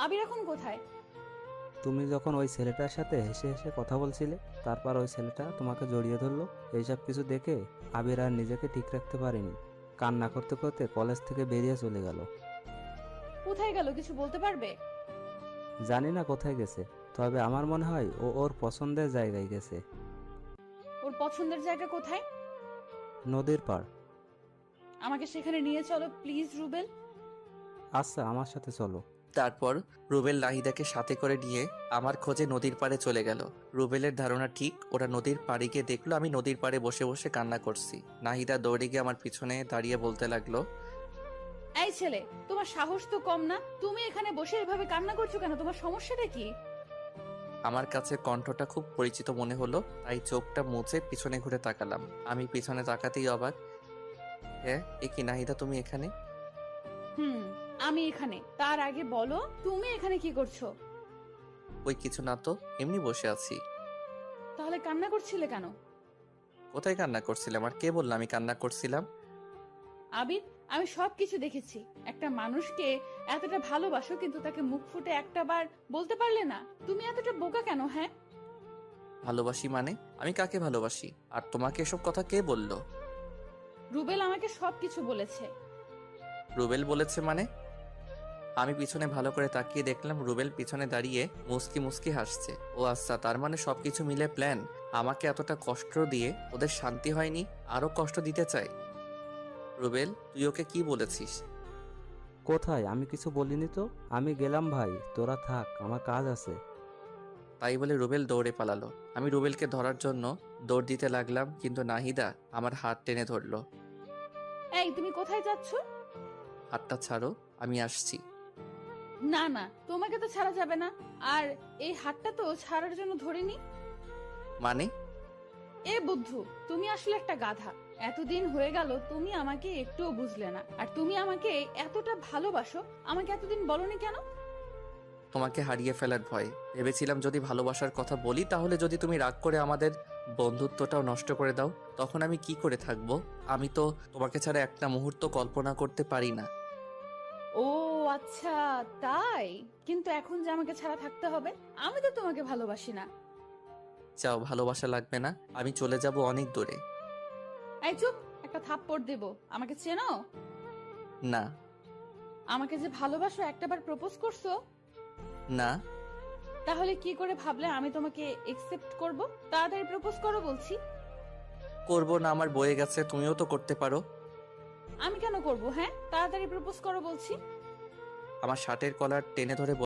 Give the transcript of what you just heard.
আবির এখন কোথায়? তুমি যখন ওই ছেলেটার সাথে হেসে হেসে কথা বলছিলে, তারপর ওই ছেলেটা তোমাকে জড়িয়ে ধরলো, এইসব কিছু দেখে আবির আর নিজেকে ঠিক রাখতে পারেনি। কান্না করতে করতে কলেজ থেকে বেরিয়ে চলে গেল। কোথায় গেল কিছু বলতে পারবে? জানি না কোথায় গেছে, তবে আমার মনে হয় ও ওর পছন্দের জায়গায় গেছে। ওর পছন্দের জায়গা কোথায়? নদীর পাড়। আমাকে সেখানে নিয়ে চলো প্লিজ রুবেল। আচ্ছা, আমার সাথে চলো। তারপর রুবেল নাহিদাকে সাথে করে নিয়ে আমার খোঁজে নদীর পাড়ে চলে গেল। রুবেলের ধারণা ঠিক, ওরা নদীর পাড়ে গিয়ে দেখলো আমি নদীর পাড়ে বসে বসে কান্না করছি। নাহিদা দৌড়ে গিয়ে আমার পিছনে দাঁড়িয়ে বলতে লাগলো, এই ছেলে, তোমার সাহস তো কম না? তুমি এখানে বসে এভাবে কান্না করছো কেন? তোমার সমস্যাটা কি? আমার কাছে কণ্ঠটা খুব পরিচিত মনে হলো, তাই চোখটা মুছে পিছনে ঘুরে তাকালাম। আমি পিছনে তাকাতেই অবাক। হ্যাঁ, এ কি নাহিদা, তুমি এখানে? হুম, আমি এখানে। তার আগে বলো তুমি এখানে কি করছো? ওই কিছু না তো, এমনি বসে আছি। তাহলে কান্না করছিলে কেন? কোথায় কান্না করছিলাম? আর কে বললো আমি কান্না করছিলাম? আবির, আমি সবকিছু দেখেছি। একটা মানুষকে এতটা ভালোবাসো কিন্তু তাকে মুখ ফুটে একটা বার বলতে পারলে না। তুমি এতটা বোকা কেন? হ্যাঁ, ভালোবাসি মানে? আমি কাকে ভালোবাসি? আর তোমাকে এসব কথা কে বলল? রুবেল আমাকে সবকিছু বলেছে। রুবেল বলেছে মানে? আমি পিছনে ভালো করে তাকিয়ে দেখলাম রুবেল পিছনে দাঁড়িয়ে মুস্কি মুস্কি হাসছে। ও আচ্ছা, তার মানে সবকিছু মিলে প্ল্যান। আমাকে এতটা কষ্ট দিয়ে ওদের শান্তি হয়নি, আরো কষ্ট দিতে চায়। রুবেল, তুই ওকে কি বলেছিস? কোথায়? আমি কিছু বলিনি তো। আমি গেলাম ভাই, তোরা থাক, আমার কাজ আছে। তাই বলে রুবেল দৌড়ে পালালো। আমি রুবেলকে ধরার জন্য দৌড় দিতে লাগলাম, কিন্তু নাহিদা আমার হাত টেনে ধরলো। এই, তুমি কোথায় যাচ্ছ? হাতটা ছাড়ো, আমি আসছি। না না, তোমাকে তো ছাড়া যাবে না। আর এই হাতটা তো ছাড়ার জন্য ধরিনি। মানে? এ বুদ্ধু, তুমি আসলে একটা গাধা। এতদিন হয়ে গেল তুমি আমাকে একটুও বুঝলে না। আর তুমি আমাকে এতটা ভালোবাসো, আমাকে এতদিন বলনি কেন? তোমাকে হারিয়ে ফেলার ভয়। ভেবেছিলাম যদি ভালোবাসার কথা বলি তাহলে যদি তুমি রাগ করে আমাদের বন্ধুত্বটাও নষ্ট করে দাও, তখন আমি কি করে থাকবো? আমি তো তোমাকে ছাড়া একটা মুহূর্ত কল্পনা করতে পারি না। ও আচ্ছা, তাই? কিন্তু এখন যে আমাকে ছাড়া থাকতে হবে, আমি তো তোমাকে ভালোবাসি না। চাও ভালোবাসা লাগবে না, আমি চলে যাব অনেক দূরে। এই চুপ, একটা থাপ্পড় দেব। আমাকে চেনো? না। আমাকে যে ভালোবাসো একটাবার প্রপোজ করছো? না। তাহলে কি করে ভাবলে আমি তোমাকে একসেপ্ট করব? তাড়াতাড়ি প্রপোজ করো বলছি। করবো না, আমার বয়ে গেছে, তুমিও তো করতে পারো। আমি কেন করব? হ্যাঁ, তাড়াতাড়ি প্রপোজ করো বলছি। আমার শার্টের কলার টেনে ধরে